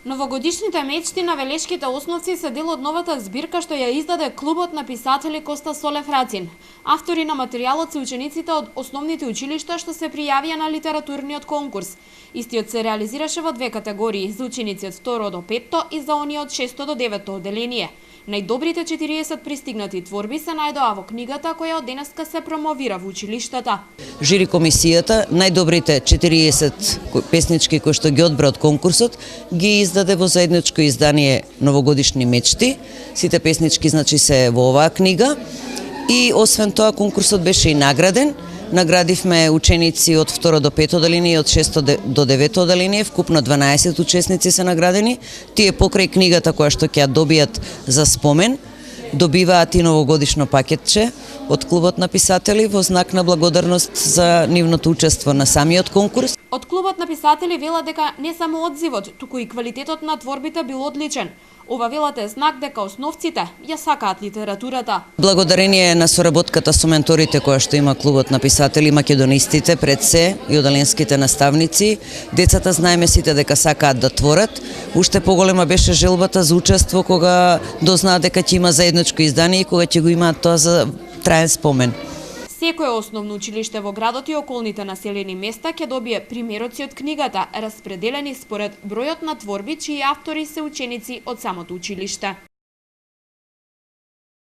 Новогодишните мечти на велешките основци се дел од новата збирка што ја издаде Клубот на писатели Коста Солев Рацин. Автори на материјалот се учениците од основните училишта што се пријавија на литературниот конкурс. Истиот се реализираше во две категории, за ученици од 2 до 5 и за оние од 6 до 9 одделение. Најдобрите 40 пристигнати творби се најдоа во книгата која од денеска се промовира во училиштата. Жири комисијата најдобрите 40 песнички кои што ги одбра од конкурсот ги издаде во заедничко издание Новогодишни мечти. Сите песнички значи се во оваа книга и освен тоа конкурсот беше и награден. Наградивме ученици од 2 до 5 одделение и од 6 до 9 одделение, вкупно 12 учесници се наградени. Тие покрај книгата која што ќе ја добијат за спомен, добиваат и новогодишно пакетче од Клубот на писатели во знак на благодарност за нивното учество на самиот конкурс. Од Клубот на писатели велат дека не само одзивот, туку и квалитетот на творбите бил одличен. Ова велат е знак дека основците ја сакаат литературата. Благодарение на соработката со менторите која што има Клубот на писатели, македонистите пред се и одделенските наставници, децата знаеме сите дека сакаат да творат. Уште поголема беше желбата за учество кога дознаат дека ќе има заедничко издание и кога ќе го имаат тоа за траен спомен. Секое основно училиште во градот и околните населени места ќе добие примероци од книгата, распределени според бројот на творби чии автори се ученици од самото училиште.